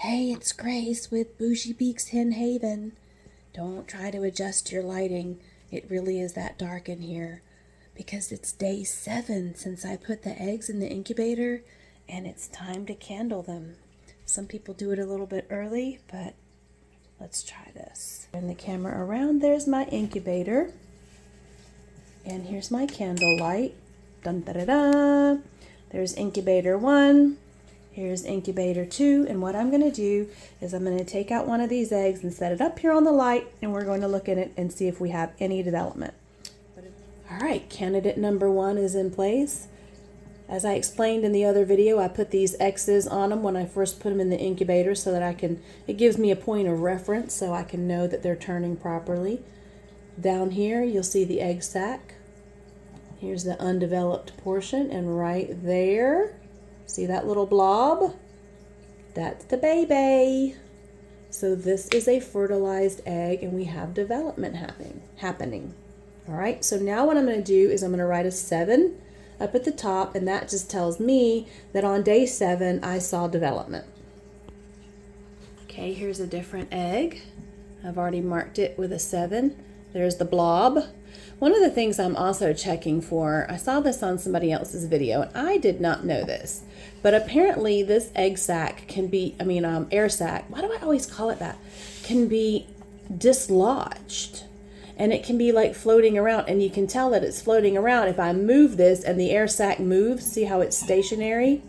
Hey, it's Grace with Boujee Beaks Hen Haven. Don't try to adjust your lighting. It really is that dark in here because it's day 7 since I put the eggs in the incubator and it's time to candle them. Some people do it a little bit early, but let's try this. Turn the camera around. There's my incubator. And here's my candle light. Dun da da da. There's incubator 1. Here's incubator 2, and what I'm going to do is I'm going to take out one of these eggs and set it up here on the light, and we're going to look at it and see if we have any development. All right, candidate number 1 is in place. As I explained in the other video, I put these X's on them when I first put them in the incubator so that it gives me a point of reference so I can know that they're turning properly. Down here, you'll see the egg sac. Here's the undeveloped portion, and right there, see that little blob? That's the baby. So this is a fertilized egg and we have development happening. All right, so now what I'm going to do is I'm going to write a 7 up at the top, and that just tells me that on day 7 I saw development. Okay, here's a different egg. I've already marked it with a 7. There's the blob. One of the things I'm also checking for, I saw this on somebody else's video, and I did not know this, but apparently this egg sac can be, air sac, why do I always call it that? Can be dislodged, and it can be like floating around, and you can tell that it's floating around if I move this and the air sac moves. See how it's stationary?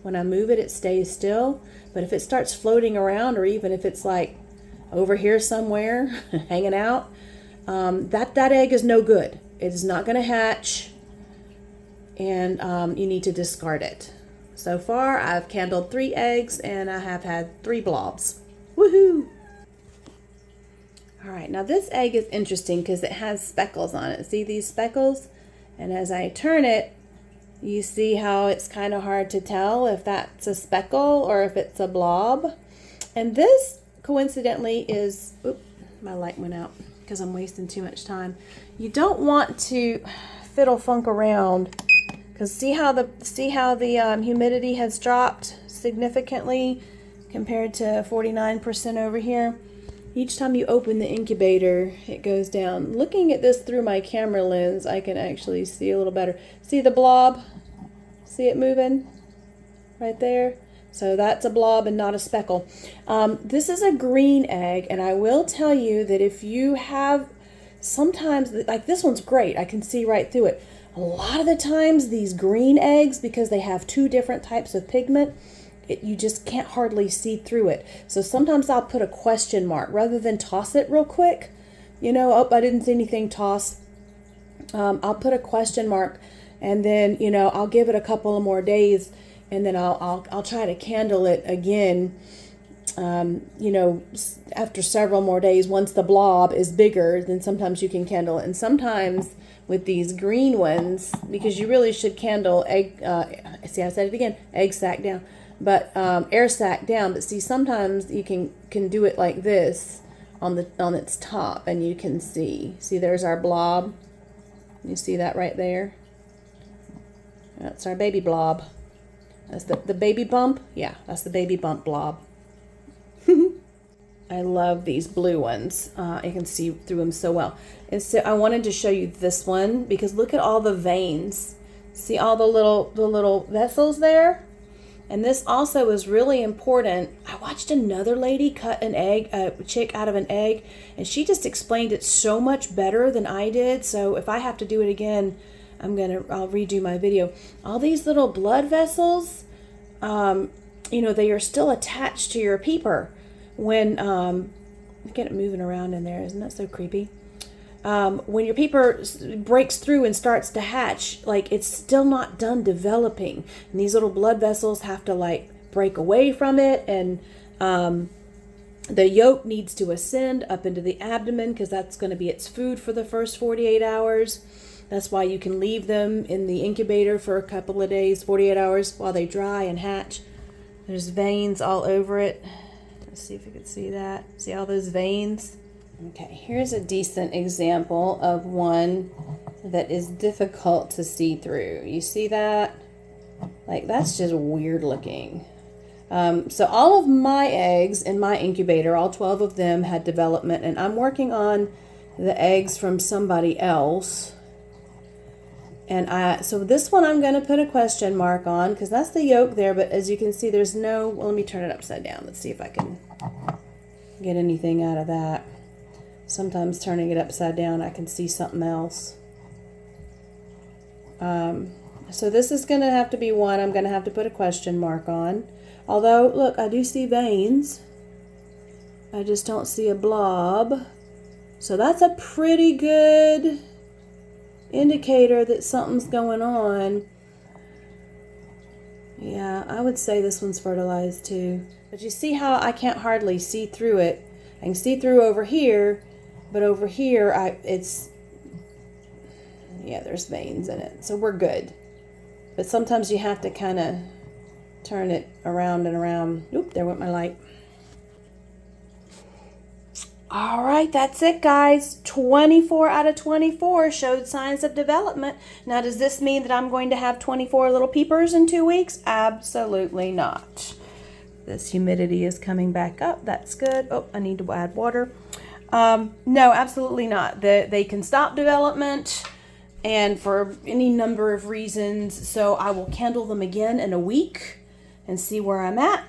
When I move it, it stays still, but if it starts floating around, or even if it's like over here somewhere hanging out, that egg is no good. It is not going to hatch, and you need to discard it. So far, I've candled 3 eggs, and I have had 3 blobs. Woohoo! All right, now this egg is interesting because it has speckles on it. See these speckles? And as I turn it, you see how it's kind of hard to tell if that's a speckle or if it's a blob. And this, coincidentally, is... Oop, my light went out because I'm wasting too much time. You don't want to fiddle funk around because see how the humidity has dropped significantly compared to 49% over here. Each time you open the incubator, it goes down. Looking at this through my camera lens, I can actually see a little better. See the blob? See it moving right there? So that's a blob and not a speckle. This is a green egg, and I will tell you that if you have, sometimes, like this one's great, I can see right through it. A lot of the times these green eggs, because they have 2 different types of pigment, you just can't hardly see through it. So sometimes I'll put a question mark rather than toss it real quick. You know, oh, I didn't see anything, toss. I'll put a question mark, and then, you know, I'll give it a couple of more days, and then I'll try to candle it again, you know, after several more days. Once the blob is bigger, then sometimes you can candle it. And sometimes with these green ones, because you really should candle egg, see I said it again, egg sac down, but air sac down. But see, sometimes you can do it like this on its top, and you can see there's our blob. You see that right there? That's our baby blob. That's the baby bump. Yeah, that's the baby bump blob. I love these blue ones. You can see through them so well. And so I wanted to show you this one because look at all the veins. See all the little vessels there? And this also is really important. I watched another lady cut an egg, a chick out of an egg, and she just explained it so much better than I did. So if I have to do it again, I'll redo my video. All these little blood vessels, you know, they are still attached to your peeper. When, look at it moving around in there. Isn't that so creepy? When your peeper breaks through and starts to hatch, like it's still not done developing. And these little blood vessels have to like break away from it. And the yolk needs to ascend up into the abdomen because that's going to be its food for the first 48 hours. That's why you can leave them in the incubator for a couple of days, 48 hours, while they dry and hatch. There's veins all over it. Let's see if you can see that. See all those veins? Okay, here's a decent example of one that is difficult to see through. You see that? Like, that's just weird looking. So all of my eggs in my incubator, all 12 of them had development, and I'm working on the eggs from somebody else. And so this one I'm going to put a question mark on because that's the yolk there, but as you can see, there's no, well, let me turn it upside down. Let's see if I can get anything out of that. Sometimes turning it upside down, I can see something else. So this is going to have to be one I'm going to have to put a question mark on. Although, look, I do see veins. I just don't see a blob. So that's a pretty good indicator that something's going on. Yeah, I would say this one's fertilized too. But you see how I can't hardly see through it. I can see through over here, but over here, there's veins in it. So we're good. But sometimes you have to kind of turn it around and around. Oop, there went my light. All right, that's it, guys. 24 out of 24 showed signs of development. Now, does this mean that I'm going to have 24 little peepers in 2 weeks? Absolutely not. This humidity is coming back up. That's good. Oh, I need to add water. No, absolutely not. They can stop development and for any number of reasons. So I will candle them again in a week and see where I'm at.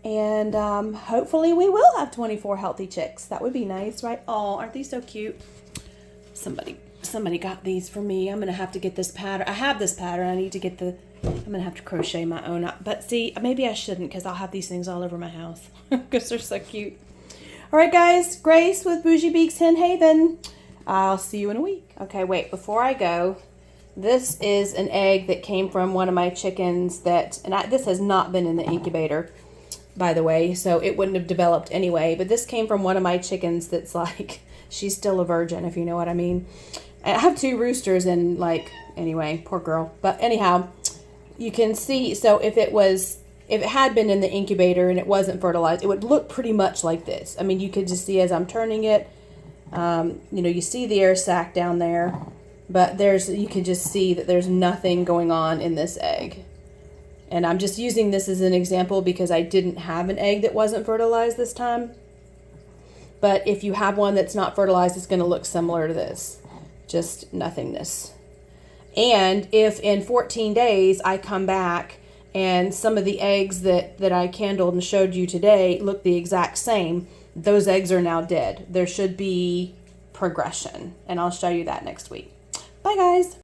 And hopefully we will have 24 healthy chicks. That would be nice, right? Oh, aren't these so cute? Somebody got these for me. I'm going to have to get this pattern. I have this pattern. I need to get I'm going to have to crochet my own. But see, maybe I shouldn't because I'll have these things all over my house because they're so cute. All right, guys. Grace with Boujee Beaks Hen Haven. I'll see you in a week. Okay, wait. Before I go, this is an egg that came from one of my chickens this has not been in the incubator, by the way, so it wouldn't have developed anyway. But this came from one of my chickens that's like, she's still a virgin, if you know what I mean. And I have 2 roosters and anyway, poor girl. But anyhow, you can see, so if it had been in the incubator and it wasn't fertilized, it would look pretty much like this. I mean, you could just see as I'm turning it, you see the air sac down there, but you can just see that there's nothing going on in this egg. And I'm just using this as an example because I didn't have an egg that wasn't fertilized this time. But if you have one that's not fertilized, it's going to look similar to this. Just nothingness. And if in 14 days I come back and some of the eggs that I candled and showed you today look the exact same, those eggs are now dead. There should be progression. And I'll show you that next week. Bye, guys.